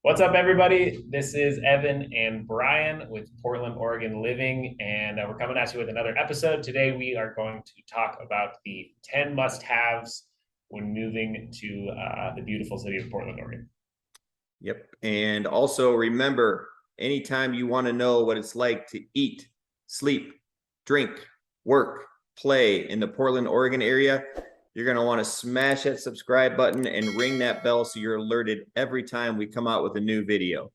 What's up, everybody? This is Evan and Brian with Portland, Oregon Living, and we're coming at you with another episode. Today, we are going to talk about the 10 must-haves when moving to the beautiful city of Portland, Oregon. Yep. And also remember, anytime you want to know what it's like to eat, sleep, drink, work, play in the Portland, Oregon area, you're going to want to smash that subscribe button and ring that bell so you're alerted every time we come out with a new video.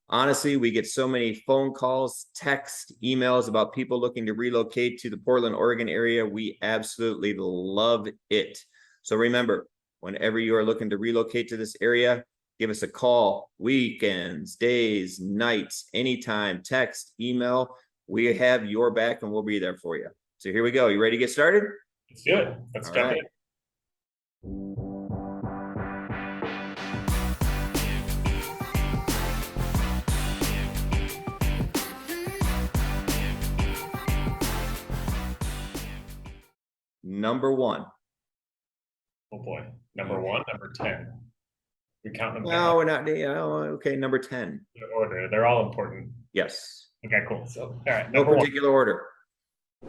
Honestly, we get so many phone calls, texts, emails about people looking to relocate to the Portland, Oregon area. We absolutely love it. So remember, whenever you are looking to relocate to this area, give us a call, weekends, days, nights, anytime, text, email. We have your back and we'll be there for you. So here we go. You ready to get started? Let's do it. Let's jump in. Number one. Oh boy. Number one, number 10. We count them down. No, we're not. Okay, number 10. Order. They're all important. Yes. Okay, cool. So, all right. No particular order.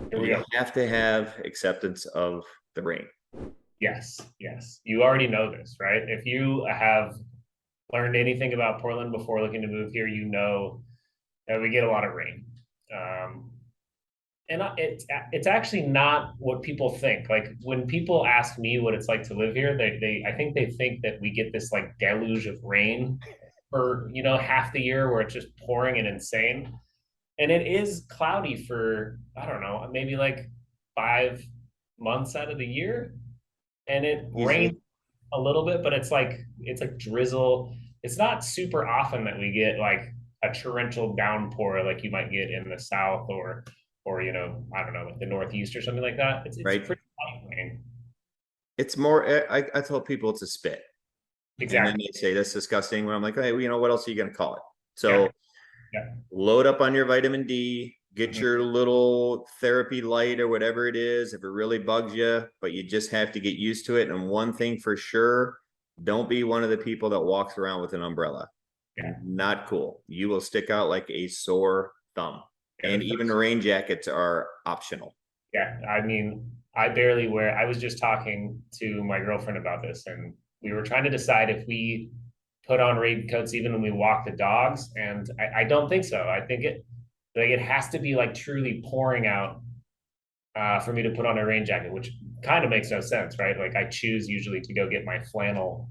Here we go. Have to have acceptance of the rain. Yes. You already know this, right? If you have learned anything about Portland before looking to move here, you know that we get a lot of rain. And it's actually not what people think. Like when people ask me what it's like to live here, I think they think that we get this like deluge of rain for half the year where it's just pouring and insane. And it is cloudy for, I don't know, maybe like 5 months out of the year. And it rains a little bit, but it's like drizzle. It's not super often that we get like a torrential downpour like you might get in the South or I don't know, like the Northeast or something like that. It's right. Pretty light rain. It's more, I tell people it's a spit. Exactly. And then they say that's disgusting. When I'm like, hey, what else are you going to call it? So load up on your vitamin D, get your little therapy light or whatever it is, if it really bugs you, but you just have to get used to it. And one thing for sure, don't be one of the people that walks around with an umbrella. Yeah. Not cool. You will stick out like a sore thumb. And even rain jackets are optional. Yeah. I mean, I barely wear, I was just talking to my girlfriend about this, and we were trying to decide if we put on raincoats even when we walk the dogs. And I don't think so. I think it has to be like truly pouring out for me to put on a rain jacket, which kind of makes no sense, right? Like I choose usually to go get my flannel,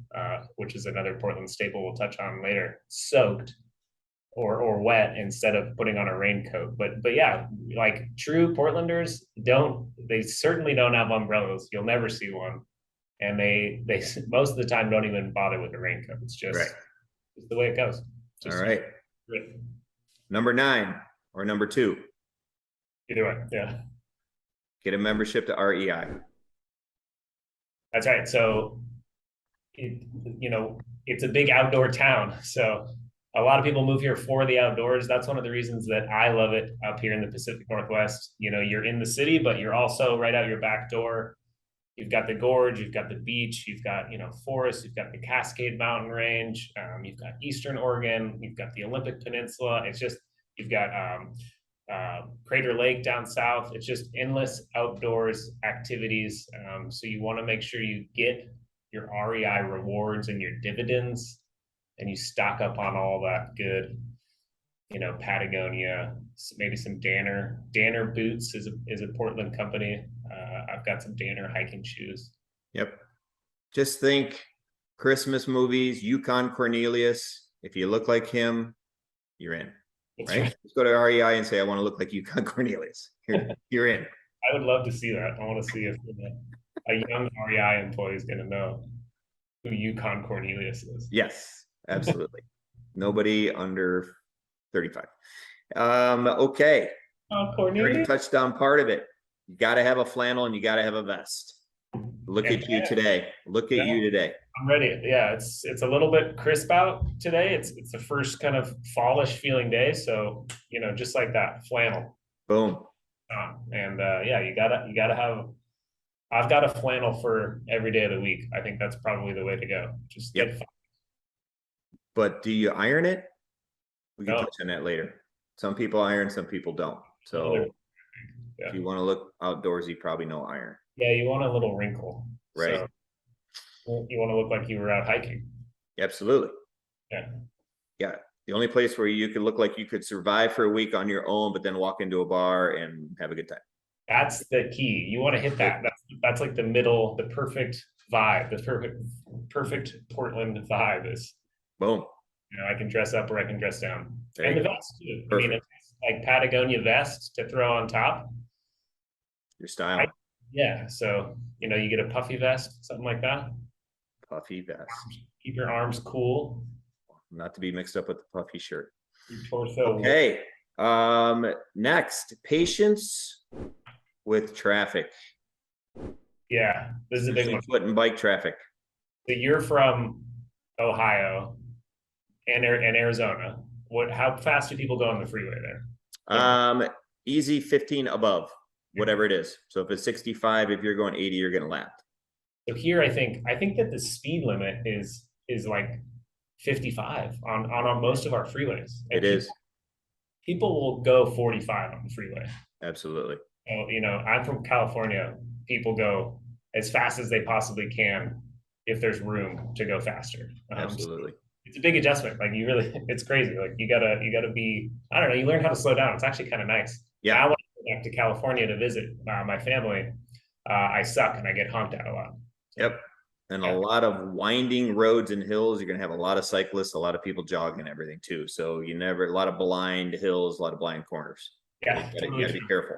which is another Portland staple we'll touch on later, soaked or wet instead of putting on a raincoat. But yeah, like true Portlanders they certainly don't have umbrellas. You'll never see one. And they most of the time don't even bother with a raincoat. It's just it's the way it goes. All right. Number 9 or number 2. Either way, yeah. Get a membership to REI. That's right. So it's a big outdoor town. So a lot of people move here for the outdoors. That's one of the reasons that I love it up here in the Pacific Northwest. You're in the city, but you're also right out your back door. You've got the gorge, you've got the beach, you've got, forests, you've got the Cascade Mountain Range, you've got Eastern Oregon, you've got the Olympic Peninsula. It's just, you've got Crater Lake down south. It's just endless outdoors activities. So you want to make sure you get your REI rewards and your dividends, and you stock up on all that good, Patagonia, maybe some Danner. Danner Boots is a Portland company. I've got some Danner hiking shoes. Yep. Just think Christmas movies, Yukon Cornelius. If you look like him, you're in. Right? Just go to REI and say, I want to look like Yukon Cornelius. You're in. I would love to see that. I want to see if a young REI employee is going to know who Yukon Cornelius is. Yes, absolutely. Nobody under 35. Okay. Cornelius? Touchdown part of it. You got to have a flannel and you got to have a vest. Look at you today. Look at you today. I'm ready. Yeah, it's a little bit crisp out today. It's the first kind of fallish feeling day. So, just like that, flannel. Boom. You gotta have, I've got a flannel for every day of the week. I think that's probably the way to go. Just get But do you iron it? We can No. touch on that later. Some people iron, some people don't. So Yeah. if you want to look outdoorsy, probably no iron. Yeah, you want a little wrinkle. Right. So you want to look like you were out hiking. Absolutely. Yeah. Yeah. The only place where you could look like you could survive for a week on your own, but then walk into a bar and have a good time. That's the key. You want to hit that. That's like the middle, the perfect vibe, the perfect Portland vibe is, Boom. I can dress up or I can dress down. There And you the go. vest too. I Perfect. mean, it's like Patagonia vest to throw on top. Your style. Yeah. So, you get a puffy vest, something like that. Puffy vest. Keep your arms cool. Not to be mixed up with the puffy shirt. Your torso. Okay. Next, patience with traffic. Yeah. This is a big one. Foot and bike traffic. So you're from Ohio and Arizona. How fast do people go on the freeway there? Easy 15 above, whatever it is. So if it's 65, if you're going 80, you're getting lapped. So here, I think that the speed limit is like 55 on most of our freeways. It is. People will go 45 on the freeway. Absolutely. So, I'm from California. People go as fast as they possibly can if there's room to go faster. Absolutely. It's a big adjustment. Like it's crazy. Like you gotta be, I don't know, you learn how to slow down. It's actually kind of nice. Yeah. Now when I go back to California to visit my family, I suck and I get honked at a lot. Yep. And a lot of winding roads and hills. You're going to have a lot of cyclists, a lot of people jogging and everything too. So a lot of blind hills, a lot of blind corners. Yeah. You got to be careful.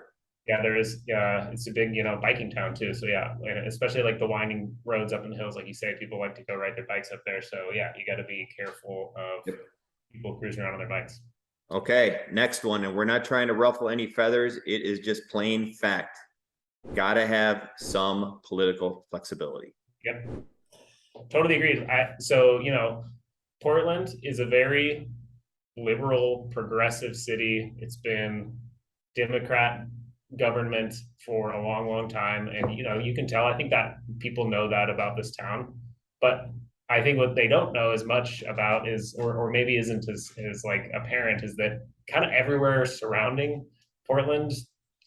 Yeah, there is. It's a big, biking town too. So yeah, and especially like the winding roads up in the hills, like you say, people like to go ride their bikes up there. So yeah, you got to be careful of people cruising around on their bikes. Okay, next one, and we're not trying to ruffle any feathers. It is just plain fact. Got to have some political flexibility. Yep, totally agreed. So Portland is a very liberal, progressive city. It's been Democrat government for a long, long time. And, you can tell, I think that people know that about this town, but I think what they don't know as much about is, or maybe isn't as like apparent, is that kind of everywhere surrounding Portland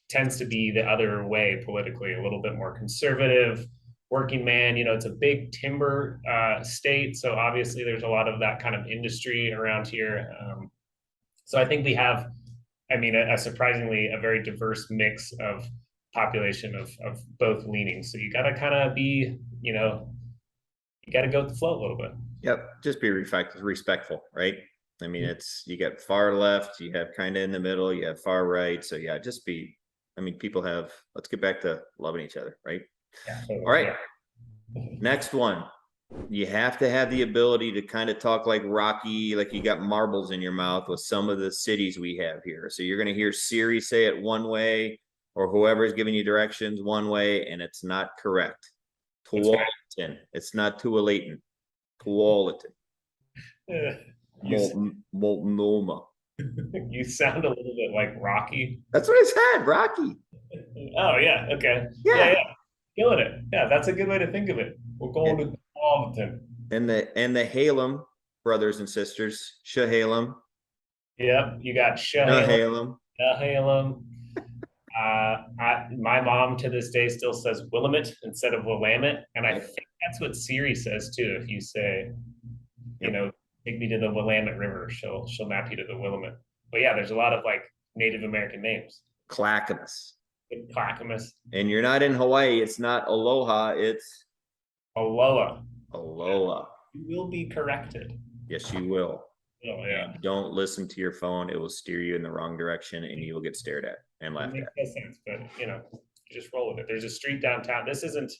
tends to be the other way politically, a little bit more conservative, working man. It's a big timber state. So obviously there's a lot of that kind of industry around here. So I think we have, a surprisingly a very diverse mix of population of both leanings. So you got to kind of be, you got to go with the flow a little bit. Yep, just be respectful, right? You get far left, you have kind of in the middle, you have far right. So yeah, just be. People have. Let's get back to loving each other, right? Yeah, totally. All right. Yeah. Next one. You have to have the ability to kind of talk like Rocky, like you got marbles in your mouth with some of the cities we have here. So you're going to hear Siri say it one way, or whoever's giving you directions one way, and it's not correct. Tualatin. It's not Tualatin. Tualatin. Multnomah. You sound a little bit like Rocky. That's what I said, Rocky. Oh yeah, okay. Yeah. Killing it. Yeah, that's a good way to think of it. We're going to Tualatin. And the Halem brothers and sisters, Shahalem. Yep, you got Shahalem. Shahalem. My mom to this day still says Willamette instead of Willamette, and I think that's what Siri says too. If you say, take me to the Willamette River, she'll map you to the Willamette. But yeah, there's a lot of like Native American names. Clackamas. Clackamas. And you're not in Hawaii. It's not Aloha. It's Aloha. Aloha. You will be corrected. Yes, you will. Oh yeah. And don't listen to your phone. It will steer you in the wrong direction, and you will get stared at and laughed at. Makes no sense, but you just roll with it. There's a street downtown. This isn't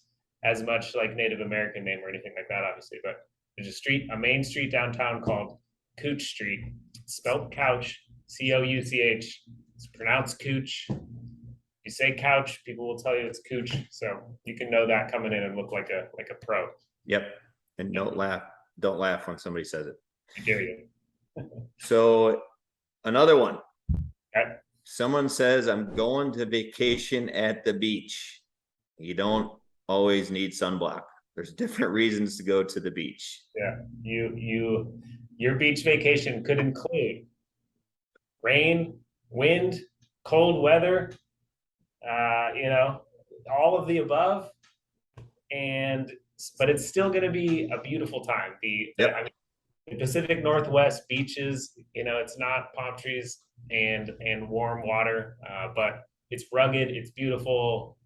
as much like Native American name or anything like that, obviously, but there's a main street downtown called Cooch Street. It's spelled couch, Couch. It's pronounced Cooch. You say couch, people will tell you it's Cooch. So you can know that coming in and look like a pro. Yep. And don't laugh. Don't laugh when somebody says it. I dare you. So another one. Okay. Someone says, I'm going to vacation at the beach. You don't always need sunblock. There's different reasons to go to the beach. Yeah. Your beach vacation could include rain, wind, cold weather, you know, all of the above, and but it's still going to be a beautiful time. I Yep. mean, the Pacific Northwest beaches, you know, it's not palm trees and warm water, but it's rugged, it's beautiful,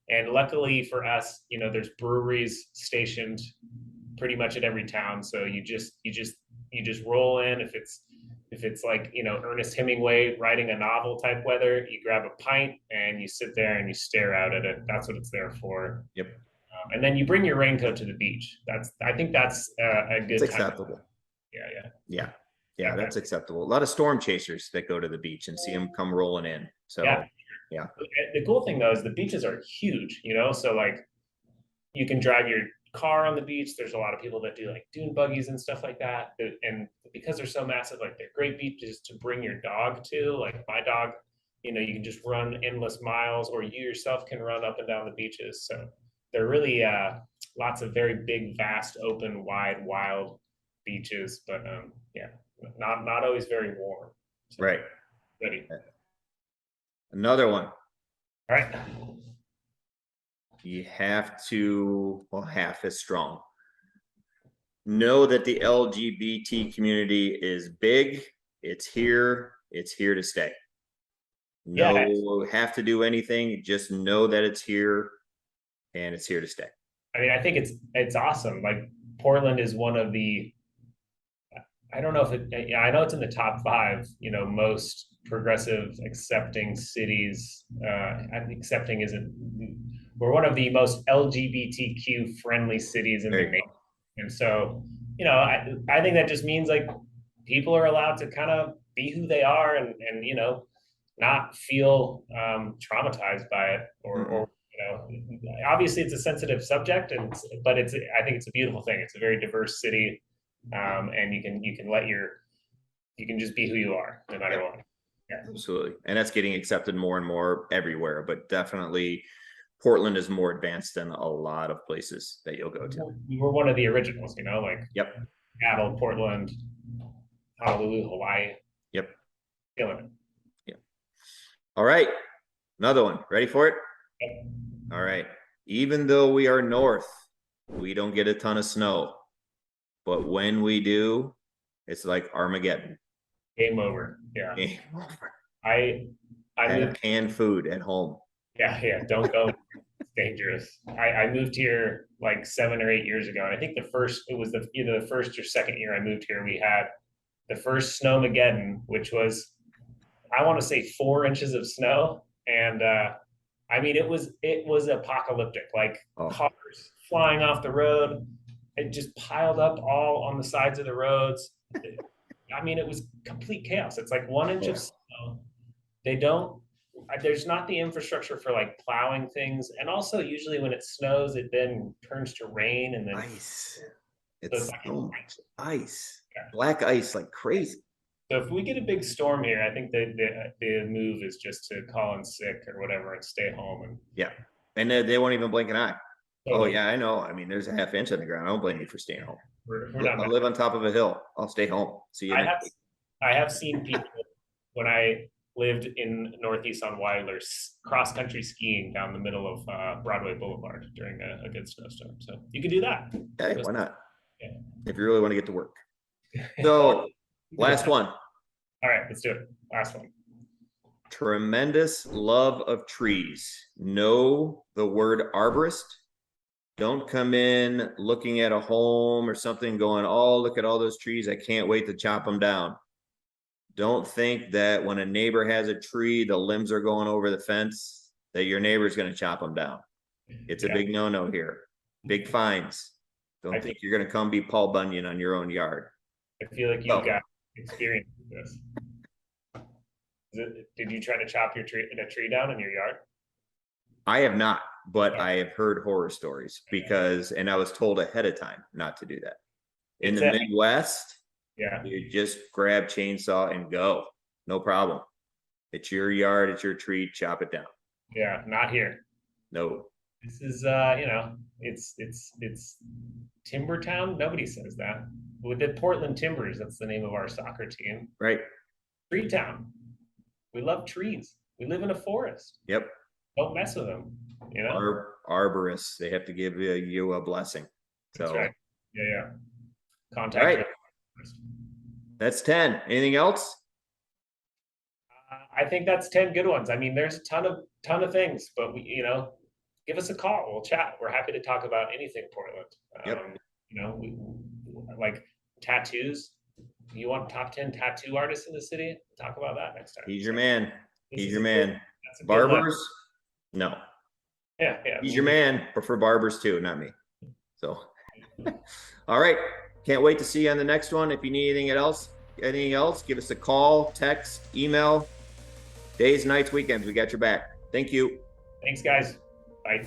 and luckily for us, you know, there's breweries stationed pretty much at every town. So you just roll in. If it's like, you know, Ernest Hemingway writing a novel type weather, you grab a pint and you sit there and you stare out at it. That's what it's there for. Yep. And then you bring your raincoat to the beach. I think that's a It's good time. acceptable. Yeah, yeah. Yeah. Yeah, Okay. that's acceptable. A lot of storm chasers that go to the beach and see them come rolling in. Yeah. So, yeah. The cool thing though is the beaches are huge, you know, so like you can drive your car on the beach. There's a lot of people that do like dune buggies and stuff like that. And because they're so massive, like they're great beaches to bring your dog to. Like my dog, you know, you can just run endless miles, or you yourself can run up and down the beaches. So they're really lots of very big, vast, open, wide, wild beaches. But yeah, not always very warm. So Right. ready. Another one. All right. You have to, well, half as strong. Know that the LGBT community is big. It's here. It's here to stay. Yeah, No have to do anything. Just know that it's here and it's here to stay. I mean, I think it's awesome. Like Portland is one of the, I don't know if it, yeah, I know it's in the top five, you know, most progressive accepting cities. I think accepting isn't, we're one of the most LGBTQ friendly cities in There the you nation. go. And so, you know, I think that just means like people are allowed to kind of be who they are and, you know, not feel traumatized by it or, Mm-mm. you know, obviously it's a sensitive subject but I think it's a beautiful thing. It's a very diverse city, and you can just be who you are no matter Yep. what. Yeah. Absolutely. And that's getting accepted more and more everywhere, but definitely Portland is more advanced than a lot of places that you'll go to. We were one of the originals, you know, like Yep. Seattle, Portland, Honolulu, Hawaii, Yep. killing it. Yep. All right. Another one. Ready for it? Yep. All right. Even though we are north, we don't get a ton of snow. But when we do, it's like Armageddon. Game over. Yeah. Game over. I I Have moved. canned food at home. Yeah, yeah. Don't go. It's dangerous. I moved here like 7 or 8 years ago, and I think it was either the first or second year I moved here. We had the first snowmageddon, which was, I want to say, 4 inches of snow, and I mean it was apocalyptic. Like Oh, cars flying off the road, it just piled up all on the sides of the roads. I mean, it was complete chaos. It's like 1 inch of yeah. snow. They don't. There's not the infrastructure for like plowing things, and also usually when it snows, it then turns to rain, and then Ice. so it's It's like, so much ice. yeah. Black ice like crazy. So if we get a big storm here, I think the move is just to call in sick or whatever and stay home and Yeah. And they won't even blink an eye. Oh, totally. yeah, I know. I mean, there's a half inch on the ground. I don't blame you for staying home. We're not. I live on top of a hill. I'll stay home. See you I next have week. I have seen people when I lived in Northeast on Wilder cross country skiing down the middle of Broadway Boulevard during a good snowstorm. So you could do that. Hey, why not? Yeah. If you really want to get to work. Or So, last one. all right, let's do it. Last one. Tremendous love of trees. Know the word arborist. Don't come in looking at a home or something going, oh, look at all those trees. I can't wait to chop them down. Don't think that when a neighbor has a tree, the limbs are going over the fence, that your neighbor's going to chop them down. It's a Yeah, big no-no here. Big fines. I Don't feel, think you're going to come be Paul Bunyan on your own yard. I feel like you've Oh, got experience with this. Did you try to chop a tree down in your yard? I have not, but Oh, I have heard horror stories because, and I was told ahead of time not to do that. In it's the a Midwest, yeah, you just grab chainsaw and go. No problem. It's your yard, it's your tree, chop it down. yeah, not here. No. This is you know, it's Timber Town. Nobody says that. with the Portland Timbers, that's the name of our soccer team. Right. Tree Town. We love trees. We live in a forest. Yep. Don't mess with them. You know. Arborists, they have to give you a blessing. So. That's right. Yeah, yeah. All Contact. right. That's 10. Anything else? I think that's 10 good ones. I mean, there's a ton of things, but give us a call. We'll chat. We're happy to talk about anything Portland. Yep. We like tattoos. You want top 10 tattoo artists in the city? Talk about that next time. He's your man. He's your man. That's Barbers? No. Yeah. He's your man, but for barbers too, not me. So, all right. Can't wait to see you on the next one. If you need anything else, give us a call, text, email. Days, nights, weekends, we got your back. Thank you. Thanks, guys. Bye.